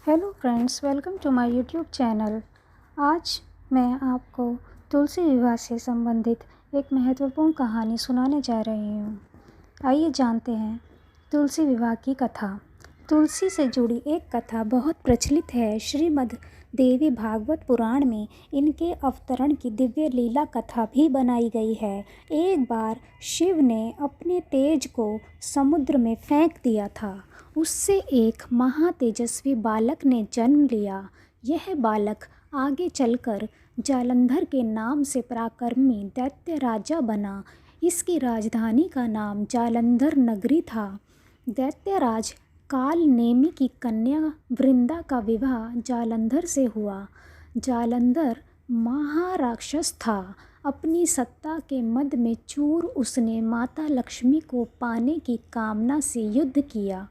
Hello friends, welcome to my YouTube channel. आज मैं आपको तुलसी विवाह से संबंधित एक महत्वपूर्ण कहानी सुनाने जा रही हूँ। आइए जानते हैं तुलसी विवाह की कथा। तुलसी से जुड़ी एक कथा बहुत प्रचलित है। श्रीमद् देवी भागवत पुराण में इनके अवतरण की दिव्य लीला कथा भी बनाई गई है। एक बार शिव ने अपने तेज को समुद्र में फेंक दिया था। उससे एक महातेजस्वी बालक ने जन्म लिया। यह बालक आगे चलकर जालंधर के नाम से पराक्रमी दैत्य राजा बना। इसकी राजधानी का नाम जालंधर नगरी था। दैत्यराज काल नेमी की कन्या वृंदा का विवाह जालंधर से हुआ। जालंधर महाराक्षस था। अपनी सत्ता के मद में चूर उसने माता लक्ष्मी को पाने की कामना से युद्ध किया,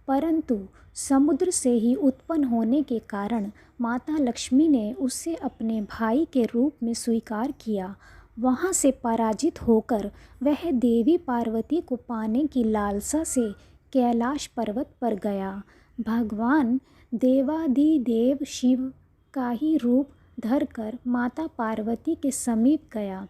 परंतु समुद्र से ही उत्पन्न होने के कारण माता लक्ष्मी ने उसे अपने भाई के रूप में स्वीकार किया। वहाँ से पराजित होकर वह देवी पार्वती को पाने की लालसा से कैलाश पर्वत पर गया। भगवान देवाधिदेव शिव का ही रूप धरकर माता पार्वती के समीप गया,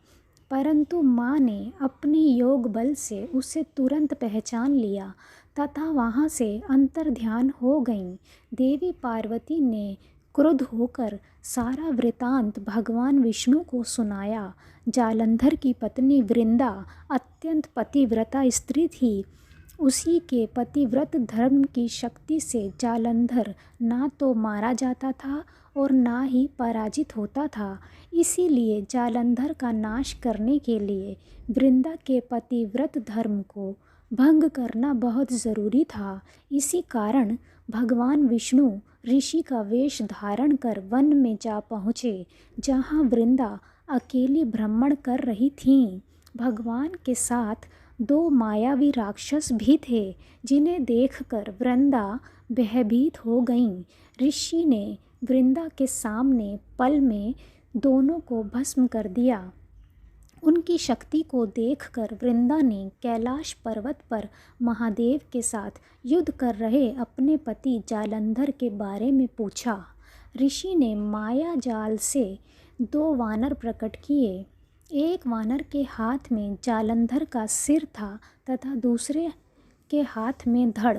परंतु माँ ने अपने योग बल से उसे तुरंत पहचान लिया तथा वहाँ से अंतर्ध्यान हो गईं। देवी पार्वती ने क्रुद्ध होकर सारा वृतांत भगवान विष्णु को सुनाया। जालंधर की पत्नी वृंदा अत्यंत पतिव्रता स्त्री थी। उसी के पतिव्रत धर्म की शक्ति से जालंधर ना तो मारा जाता था और ना ही पराजित होता था। इसीलिए जालंधर का नाश करने के लिए वृंदा के पतिव्रत धर्म को भंग करना बहुत ज़रूरी था। इसी कारण भगवान विष्णु ऋषि का वेश धारण कर वन में जा पहुँचे, जहाँ वृंदा अकेली भ्रमण कर रही थीं। भगवान के साथ दो मायावी राक्षस भी थे, जिन्हें देखकर वृंदा भयभीत हो गईं। ऋषि ने वृंदा के सामने पल में दोनों को भस्म कर दिया। उनकी शक्ति को देखकर वृंदा ने कैलाश पर्वत पर महादेव के साथ युद्ध कर रहे अपने पति जालंधर के बारे में पूछा। ऋषि ने माया जाल से दो वानर प्रकट किए। एक वानर के हाथ में जालंधर का सिर था तथा दूसरे के हाथ में धड़।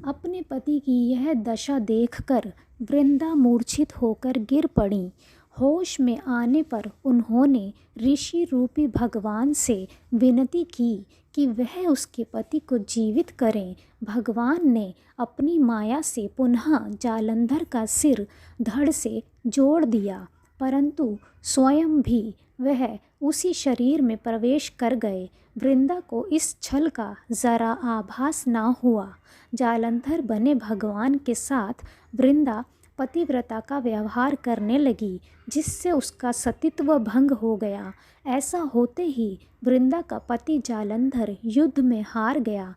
अपने पति की यह दशा देखकर वृंदा मूर्छित होकर गिर पड़ी। होश में आने पर उन्होंने ऋषि रूपी भगवान से विनती की कि वह उसके पति को जीवित करें। भगवान ने अपनी माया से पुनः जालंधर का सिर धड़ से जोड़ दिया, परंतु स्वयं भी वह उसी शरीर में प्रवेश कर गए। वृंदा को इस छल का जरा आभास ना हुआ। जालंधर बने भगवान के साथ वृंदा पतिव्रता का व्यवहार करने लगी, जिससे उसका सतीत्व भंग हो गया। ऐसा होते ही वृंदा का पति जालंधर युद्ध में हार गया।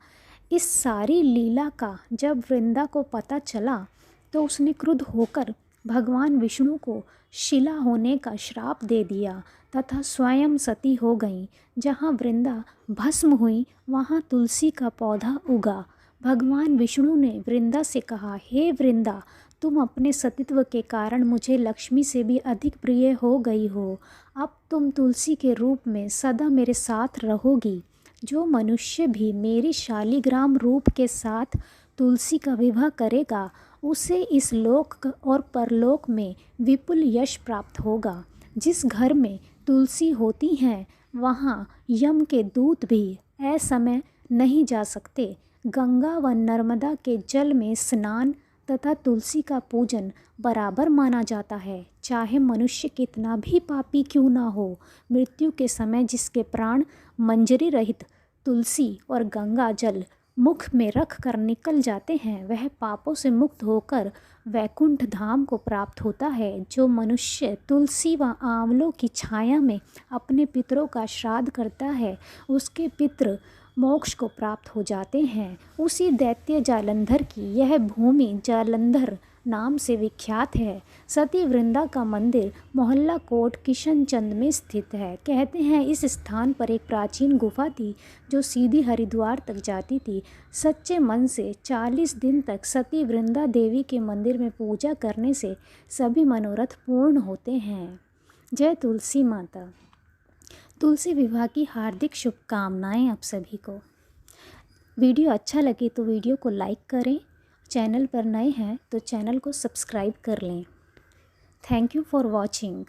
इस सारी लीला का जब वृंदा को पता चला तो उसने क्रुद्ध होकर भगवान विष्णु को शिला होने का श्राप दे दिया तथा स्वयं सती हो गई। जहाँ वृंदा भस्म हुई वहाँ तुलसी का पौधा उगा। भगवान विष्णु ने वृंदा से कहा, हे वृंदा, तुम अपने सतीत्व के कारण मुझे लक्ष्मी से भी अधिक प्रिय हो गई हो। अब तुम तुलसी के रूप में सदा मेरे साथ रहोगी। जो मनुष्य भी मेरी शालिग्राम रूप के साथ तुलसी का विवाह करेगा, उसे इस लोक और परलोक में विपुल यश प्राप्त होगा। जिस घर में तुलसी होती हैं, वहाँ यम के दूत भी असमय नहीं जा सकते। गंगा व नर्मदा के जल में स्नान तथा तुलसी का पूजन बराबर माना जाता है, चाहे मनुष्य कितना भी पापी क्यों ना हो। मृत्यु के समय जिसके प्राण मंजरी रहित तुलसी और गंगा जल मुख में रख कर निकल जाते हैं, वह पापों से मुक्त होकर वैकुंठ धाम को प्राप्त होता है। जो मनुष्य तुलसी व आंवलों की छाया में अपने पितरों का श्राद्ध करता है, उसके पितृ मोक्ष को प्राप्त हो जाते हैं। उसी दैत्य जालंधर की यह भूमि जालंधर नाम से विख्यात है। सती वृंदा का मंदिर मोहल्ला कोट किशनचंद में स्थित है। कहते हैं इस स्थान पर एक प्राचीन गुफा थी जो सीधी हरिद्वार तक जाती थी। सच्चे मन से 40 दिन तक सती वृंदा देवी के मंदिर में पूजा करने से सभी मनोरथ पूर्ण होते हैं। जय तुलसी माता। तुलसी विवाह की हार्दिक शुभकामनाएं आप सभी को। वीडियो अच्छा लगे तो वीडियो को लाइक करें। चैनल पर नए हैं तो चैनल को सब्सक्राइब कर लें। Thank you for watching.